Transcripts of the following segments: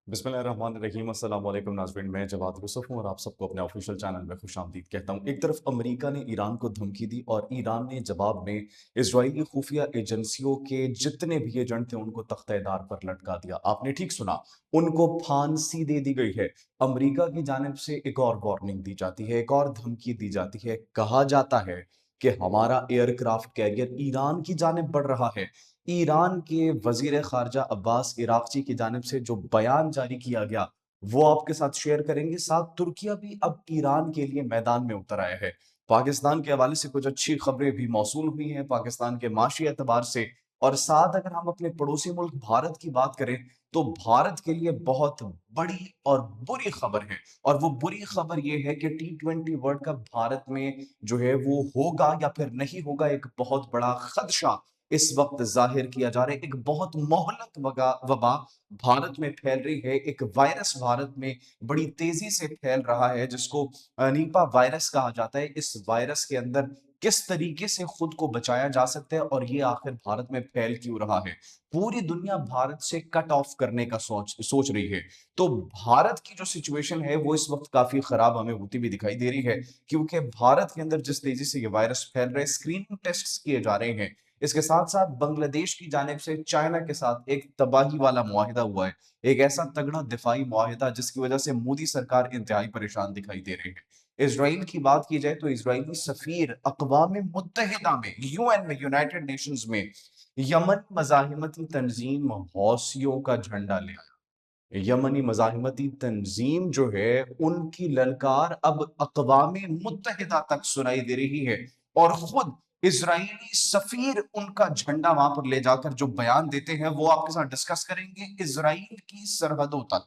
बिस्मिल्लाहिर्रहमानिर्रहीम अस्सलाम वालेकुम नाज़रीन। मैं जवाद यूसुफ हूँ और आप सबको अपने ऑफिशियल चैनल में खुशामदीद कहता हूँ। एक तरफ अमेरिका ने ईरान को धमकी दी और ईरान ने जवाब में इजरायली खुफिया एजेंसियों के जितने भी एजेंट थे उनको तख्ते-ए-दार पर लटका दिया। आपने ठीक सुना, उनको फांसी दे दी गई है। अमेरिका की जानिब से एक और वार्निंग दी जाती है, एक और धमकी दी जाती है। कहा जाता है कि हमारा एयरक्राफ्ट कैरियर ईरान की जानिब बढ़ रहा है। ईरान के वजीर खारजा अब्बास इराक़ची की जानिब से जो बयान जारी किया गया, वो आपके साथ शेयर करेंगे। साथ तुर्किया भी अब ईरान के लिए मैदान में उतर आया है। पाकिस्तान के हवाले से कुछ अच्छी खबरें भी मौसूल हुई हैं, पाकिस्तान के माशी एतबार से। और साथ अगर हम अपने पड़ोसी मुल्क भारत की बात करें, तो भारत के लिए बहुत बड़ी और बुरी खबर है। और वो बुरी खबर ये है कि टी20 वर्ल्ड कप भारत में जो है वो होगा या फिर नहीं होगा, एक बहुत बड़ा खदशा इस वक्त जाहिर किया जा रहा है। एक बहुत मोहलक वबा भारत में फैल रही है। एक वायरस भारत में बड़ी तेजी से फैल रहा है जिसको नीपा वायरस कहा जाता है। इस वायरस के अंदर किस तरीके से खुद को बचाया जा सकता है और ये आखिर भारत में फैल क्यों रहा है? पूरी दुनिया भारत से कट ऑफ करने का सोच सोच रही है। तो भारत की जो सिचुएशन है वो इस वक्त काफी खराब हमें होती भी दिखाई दे रही है, क्योंकि भारत के अंदर जिस तेजी से ये वायरस फैल रहा है, स्क्रीनिंग टेस्ट किए जा रहे हैं। इसके साथ-साथ बांग्लादेश की जानिब से चाइना के साथ एक तबाही वाला मुआहिदा हुआ है। एक ऐसा तगड़ा दिफाई मुआहिदा जिसकी वजह से मोदी सरकार इंतहाई परेशान दिखाई दे रही है। इज़राइल की बात की जाए तो इज़राइली सफ़ीर अक़वाम मुत्तहिदा में, यूएन में, यूनाइटेड नेशंस में यमन मज़ाहिमती तंजीम हौसियों का झंडा ले आया। यमनी मज़ाहिमती तंजीम जो है, उनकी ललकार अब अक़वाम मुत्तहिदा तक सुनाई दे रही है और खुद इज़राइली सफ़ीर उनका झंडा वहां पर ले जाकर जो बयान देते हैं, वो आपके साथ डिस्कस करेंगे। इज़राइल की सरहदों तक,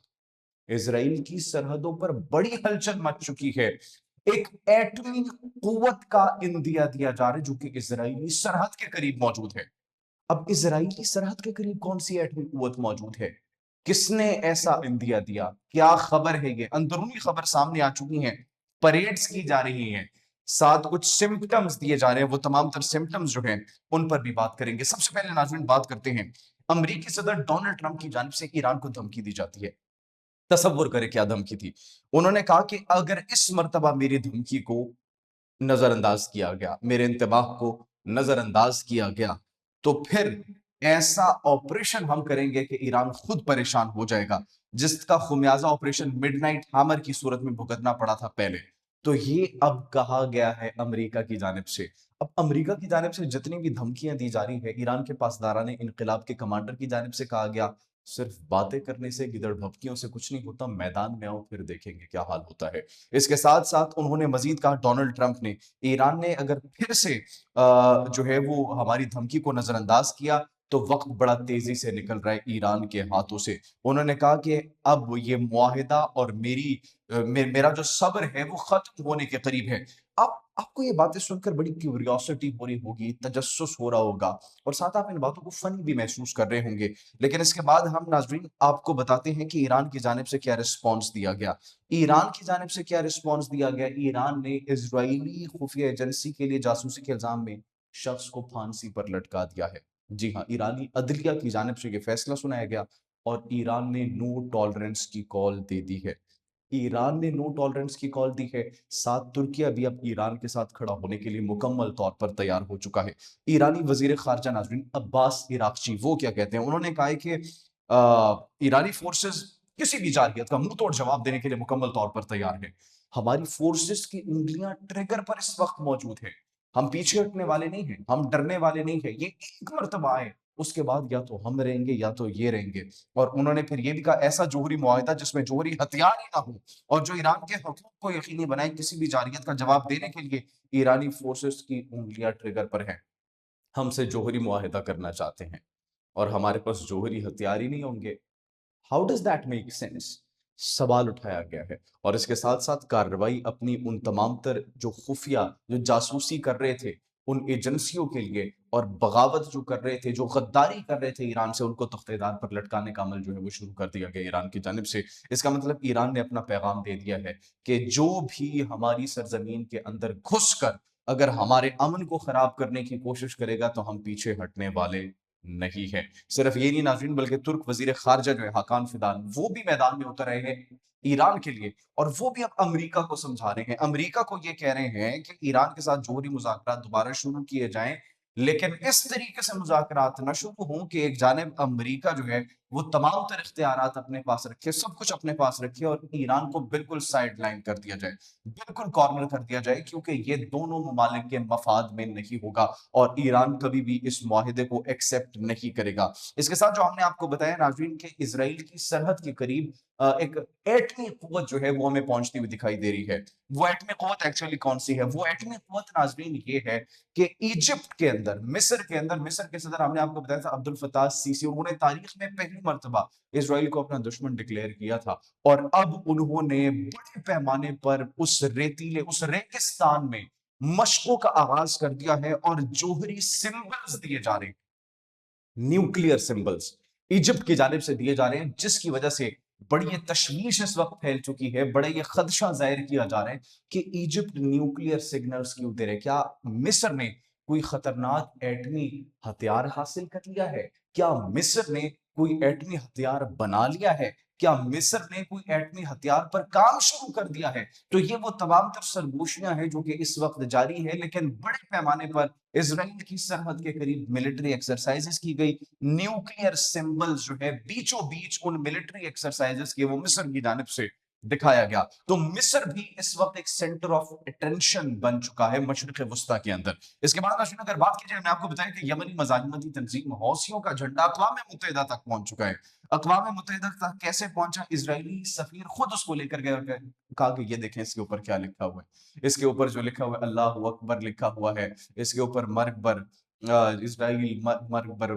इज़राइल की सरहदों पर बड़ी हलचल मच चुकी है। एक एटमी कुव्वत का इंदिया दिया जा रहा है जो कि इज़राइली सरहद के करीब मौजूद है। अब इज़राइल की सरहद के करीब कौन-सी एटमी कुव्वत मौजूद है? किसने ऐसा इंदिया दिया? क्या खबर है ये? अंदरूनी खबर सामने आ चुकी हैं, परेड्स की जा रही हैं, साथ कुछ सिम्पटम्स दिए जा रहे हैं, वो तमाम तर सिम्पटम्स जो हैं, उन पर भी बात करेंगे। सबसे पहले नाज़रीन बात करते हैं, अमेरिकी सदर डोनाल्ड ट्रंप की जानिब से ईरान को धमकी दी जाती है। तसव्वुर करें क्या धमकी थी? उन्होंने कहा कि अगर इस मर्तबा मेरी धमकी को नजरअंदाज किया गया, मेरे इंतबाह को नजरअंदाज किया गया, तो फिर ऐसा ऑपरेशन हम करेंगे कि ईरान खुद परेशान हो जाएगा, जिसका खुमियाजा ऑपरेशन मिडनाइट हैमर की सूरत में भुगतना पड़ा था पहले। तो ये अब कहा गया है अमेरिका की जानिब से। अब अमेरिका की जानिब से जितनी भी धमकियां दी जा रही है, ईरान के पासदारान इनकलाब के कमांडर की जानिब से कहा गया, सिर्फ बातें करने से, गिदड़ भभकियों से कुछ नहीं होता, मैदान में आओ फिर देखेंगे क्या हाल होता है। इसके साथ-साथ उन्होंने मज़ीद कहा, डोनाल्ड ट्रंप ने, ईरान ने अगर फिर से जो है वो हमारी धमकी को नज़रअंदाज किया, तो वक़्त बड़ा तेज़ी से निकल रहा है ईरान के हाथों से। उन्होंने कहा कि अब ये मुआहिदा और मेरा जो सब्र है वो ख़त्म होने के करीब है। अब आपको ये बातें सुनकर बड़ी क्यूरियोसिटी हो रही होगी, तजस्सुस हो रहा होगा और साथ आप इन बातों को फ़नी भी महसूस कर रहे होंगे। लेकिन इसके बाद हम नाज़रीन आपको बताते हैं कि ईरान की जानिब से क्या रिस्पॉन्स दिया गया। ईरान की जानिब से क्या रिस्पॉन्स दिया गया? ईरान ने इज़राइली खुफिया एजेंसी के लिए जासूसी के इल्ज़ाम में शख्स को फांसी पर लटका दिया है। जी हाँ, ईरानी अदलिया की जानिब से ये फैसला सुनाया गया और ईरान ने नो टॉलरेंस की कॉल दे दी है। ईरान ने नो टॉलरेंस की कॉल दी है। साथ तुर्किया भी अब ईरान के साथ खड़ा होने के लिए मुकम्मल तौर पर तैयार हो चुका है। ईरानी वज़ीर ख़ारिजा नाज़रीन अब्बास इराक़ची वो क्या कहते हैं? उन्होंने कहा है कि ईरानी फ़ोर्सेज़ किसी भी जारहियत का मुँह तोड़ जवाब देने के लिए मुकम्मल तौर पर तैयार हैं। हमारी फ़ोर्सेज़ की उँगलियाँ ट्रिगर पर इस वक़्त मौजूद हैं। हम पीछे हटने वाले नहीं हैं, हम डरने वाले नहीं हैं। ये एक मर्तबा आए, उसके बाद या तो हम रहेंगे या तो ये रहेंगे। और उन्होंने फिर ये भी कहा, ऐसा जोहरी मुआहिदा जिसमें जोहरी हथियार ही ना हो और जो ईरान के हकूक को यकीनी बनाए, किसी भी जारहियत का जवाब देने के लिए ईरानी फ़ोर्सेज़ की उँगलियाँ ट्रिगर पर हैं। हमसे जोहरी मुआहिदा करना चाहते हैं और हमारे पास जोहरी हथियार ही नहीं होंगे। How does that make sense? सवाल उठाया गया है। और इसके साथ-साथ कार्रवाई अपनी उन तमाम तर जो खुफिया, जो जासूसी कर रहे थे, उन एजेंसियों के लिए और बगावत जो कर रहे थे, जो गद्दारी कर रहे थे ईरान से, उनको तख्तेदार पर लटकाने का अमल जो है वो शुरू कर दिया गया ईरान की जानिब से। इसका मतलब ईरान ने अपना पैगाम दे दिया है कि जो भी हमारी सरज़मीन के अंदर घुसकर अगर हमारे अमन को खराब करने की कोशिश करेगा, तो हम पीछे हटने वाले नहीं है। सिर्फ ये नहीं नाज़रीन, बल्कि तुर्क वज़ीर ख़ारिजा जो है हाकान फिदान, वो भी मैदान में उतर रहे हैं ईरान के लिए, और वो भी अब अमेरिका को समझा रहे हैं। अमेरिका को ये कह रहे हैं कि ईरान के साथ जोहरी मुज़ाकरात दोबारा शुरू किए जाएँ, लेकिन इस तरीके से मुज़ाकरात ना शुरू हों कि एक जानिब अमेरिका जो है वो तमाम तर इख्तियारात अपने पास रखे, सब कुछ अपने पास रखे, और ईरान को बिल्कुल साइडलाइन कर दिया जाए, बिल्कुल कॉर्नर कर दिया जाए, क्योंकि ये दोनों ममालिक के मफाद में नहीं होगा और ईरान कभी भी इस मुआहिदे को एक्सेप्ट नहीं करेगा। इसके साथ जो हमने आपको बताया नाज़रीन कि इज़राइल की सरहद के करीब एक एटमी क़ुव्वत जो है वो हमें पहुँचती हुई दिखाई दे रही है। वो एटमी क़ुव्वत एक्चुअली कौन-सी है? वो एटमी क़ुव्वत नाज़रीन ये है कि इजिप्ट के अंदर, मिस्र के अंदर, मिस्र के सदर हमने आपको बताया था अब्दुल फत्ताह सीसी, उन्होंने तारीख में पहली मर्तबा इज़राइल को अपना दुश्मन डिक्लेयर किया था, और अब उन्होंने बड़े पैमाने पर उस रेतीले, उस रेगिस्तान में मशकों का आगाज़ कर दिया है और जोहरी सिंबल्स दिए जा रहे हैं, न्यूक्लियर सिंबल्स इजिप्ट की जानिब से दिए जा रहे हैं, जिसकी वजह से बड़ी ये तशवीश इस वक्त फैल चुकी है, बड़ा ये खदशा जाहिर किया जा रहा है कि इजिप्ट न्यूक्लियर सिग्नल्स क्यों दे रहे हैं? क्या मिस्र ने कोई खतरनाक एटमी हथियार हासिल कर लिया है? क्या मिस्र ने कोई एटमी हथियार बना लिया है? क्या मिस्र ने कोई एटमी हथियार पर काम शुरू कर दिया है? तो ये वो तमाम तर सरगोशियां हैं जो कि इस वक्त जारी है, लेकिन बड़े पैमाने पर इजराइल की सरहद के करीब मिलिट्री एक्सरसाइजेस की गई। न्यूक्लियर सिंबल्स जो है बीचों बीच उन मिलिट्री एक्सरसाइजेस के वो मिस्र की जानिब से दिखाया गया। तो मिस्र भी इस वक्त एक सेंटर ऑफ अटेंशन बन चुका है मशरिक वस्ता के अंदर। इसके बाद नाज़रीन अगर बात की जाए, मैं आपको बताया कि यमनी मज़ाहिमती तंजीम हौसियों का झंडा अक़वाम मुत्तहिदा तक पहुंच चुका है। अक़वाम मुत्तहिदा तक कैसे पहुंचा? इजरायली सफीर खुद उसको लेकर गया और कहा कि ये देखें इसके ऊपर क्या लिखा हुआ है। इसके ऊपर जो लिखा हुआ है अल्लाह अकबर लिखा हुआ है, इसके ऊपर मर्ग बर इज़राइल, मर्ग बर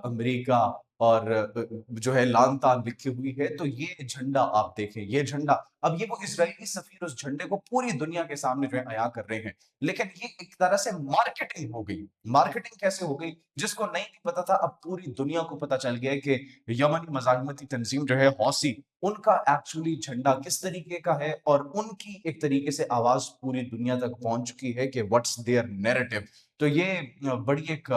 अमेरिका, और जो है लान-तान लिखी हुई है। तो ये झंडा आप देखें, ये झंडा, अब ये वो इज़राइली सफ़ीर उस झंडे को पूरी दुनिया के सामने जो है अया कर रहे हैं। लेकिन ये एक तरह से मार्केटिंग हो गई। मार्केटिंग कैसे हो गई? जिसको नहीं भी पता था, अब पूरी दुनिया को पता चल गया है कि यमनी मज़ाहिमती तंज़ीम जो है हौसी, उनका एक्चुअली झंडा किस तरीके का है, और उनकी एक तरीके से आवाज़ पूरी दुनिया तक पहुँच चुकी है कि व्हाट्स देयर नैरेटिव। तो ये बड़ी एक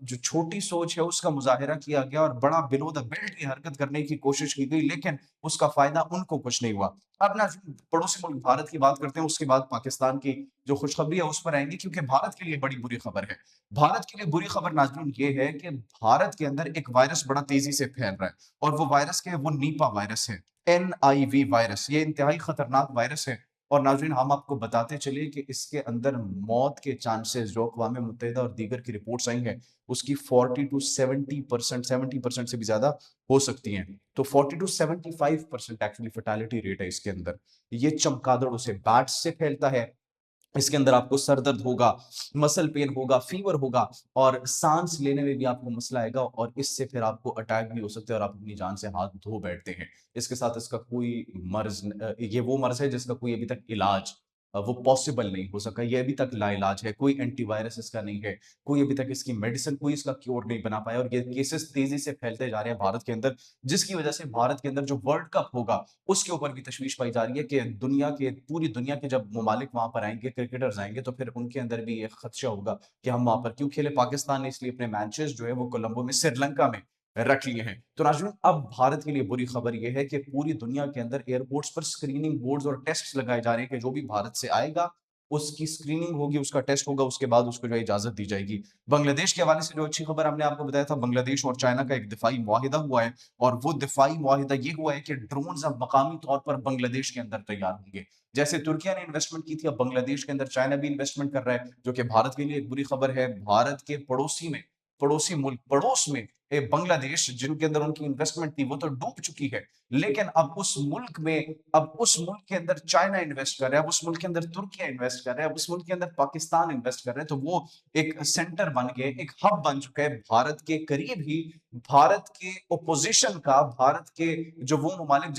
जो छोटी सोच है उसका मुज़ाहिरा किया गया, और बड़ा बिलो द बेल्ट ये हरकत करने की कोशिश की गई, लेकिन उसका फ़ायदा उनको कुछ नहीं हुआ। अब ना पड़ोसी मुल्क भारत की बात करते हैं, उसके बाद पाकिस्तान की जो खुशखबरी है उस पर आएँगे, क्योंकि भारत के लिए बड़ी बुरी खबर है। भारत के लिए बुरी खबर नाज़रीन ये है कि भारत के अंदर एक वायरस बड़ा तेज़ी से फैल रहा है, और वो वायरस क्या है? वो निपा वायरस है, एनआईवी वायरस। ये इंतहाई खतरनाक वायरस है, और नाज़रीन हम आपको बताते चले कि इसके अंदर मौत के चांसेस जो अक़वाम मुत्तहिदा और दीगर की रिपोर्ट्स आई हैं, उसकी 40 टू 70%, 70% से भी ज़्यादा हो सकती हैं। तो 40 टू 75% एक्चुअली फैटेलिटी रेट है इसके अंदर। ये चमगादड़ों से, बैट्स से फैलता है। इसके अंदर आपको सर दर्द होगा, मसल पेन होगा, फीवर होगा, और सांस लेने में भी आपको मसला आएगा, और इससे फिर आपको अटैक भी हो सकते हैं और आप अपनी जान से हाथ धो बैठते हैं। इसके साथ इसका कोई ये वो मर्ज़ है जिसका कोई अभी तक इलाज वो पॉसिबल नहीं हो सका, ये अभी तक लाइलाज है, कोई एंटीवायरस इसका नहीं है, कोई अभी तक इसकी मेडिसिन, कोई इसका क्योर नहीं बना पाया, और ये केसेस तेज़ी से फैलते जा रहे हैं भारत के अंदर, जिसकी वजह से भारत के अंदर जो वर्ल्ड कप होगा, उसके ऊपर भी तशवीश पाई जा रही है कि पूरी दुनिया के जब ममालिक वहाँ पर आएँगे, क्रिकेटर्स आएँगे, तो फिर उनके अंदर भी एक खदशा होगा कि हम वहाँ पर क्यों खेलें? पाकिस्तान ने इसलिए अपने मैचेज़ जो है वो कोलंबो में, श्रीलंका में रख लिए हैं। तो नाज़रीन अब भारत के लिए बुरी खबर ये है कि पूरी दुनिया के अंदर एयरपोर्ट्स पर स्क्रीनिंग बोर्ड्स और टेस्ट्स लगाए जा रहे हैं कि जो भी भारत से आएगा, उसकी स्क्रीनिंग होगी, उसका टेस्ट होगा, उसके बाद उसको जो है इजाज़त दी जाएगी। बांग्लादेश के हवाले से जो अच्छी खबर हमने आपको बताया था, बांग्लादेश और चाइना का एक दिफाई मुआहिदा हुआ है, और वो दिफाई मुआहिदा ये हुआ है कि ड्रोन्स अब मकामी तौर पर बांग्लादेश के अंदर तैयार होंगे। जैसे तुर्किया ने इन्वेस्टमेंट की थी, अब बांग्लादेश के अंदर चाइना भी इन्वेस्टमेंट कर रहा है, जो कि भारत के लिए एक बुरी खबर है। भारत के पड़ोसी में, पड़ोसी मुल्क, पड़ोस में बांग्लादेश, जिनके अंदर उनकी इन्वेस्टमेंट थी, वो तो डूब चुकी है। लेकिन अब उस मुल्क के अंदर चाइना इन्वेस्ट कर रहा है, अब उस मुल्क के अंदर तुर्किया इन्वेस्ट कर रहा है, अब उस मुल्क के अंदर पाकिस्तान इन्वेस्ट कर रहा है। तो वो एक सेंटर बन गए, एक हब बन चुका है भारत के करीब ही। भारत के ओपोजिशन का, भारत के जो वो ममालिक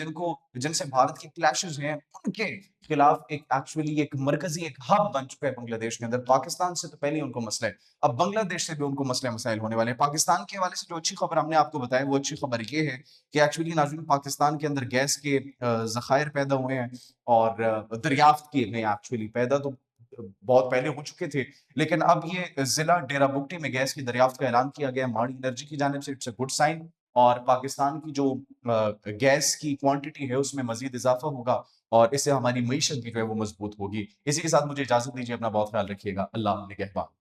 जिनसे भारत के क्लैशेस हैं, उनके खिलाफ एक एक्चुअली एक मरकजी, एक हब बन चुका है बांग्लादेश के अंदर। पाकिस्तान से तो पहले ही उनको मसला है, अब बांग्लादेश से भी उनको मसले मसाइल होने वाले हैं। पाकिस्तान के हवाले से जो अच्छी खबर हमने आपको बताया, वो अच्छी खबर ये है कि एक्चुअली नाज़रीन पाकिस्तान के अंदर गैस के ज़खायर पैदा हुए हैं, और दरियाफ्त किए गए हैं एक्चुअली पैदा। तो बहुत पहले हो चुके थे, लेकिन अब ये ज़िला डेरा बुगटी में गैस की दरियाफ़्त का ऐलान किया गया है माड़ी एनर्जी की जानिब से, इट्स अ गुड साइन और पाकिस्तान की जो गैस की क्वांटिटी है उसमें मज़ीद इज़ाफ़ा होगा और इससे हमारी मईशत भी जो है वो मज़बूत होगी। इसी के साथ मुझे इजाज़त दीजिए, अपना बहुत ख़्याल रखिएगा। अल्लाह निगहबान।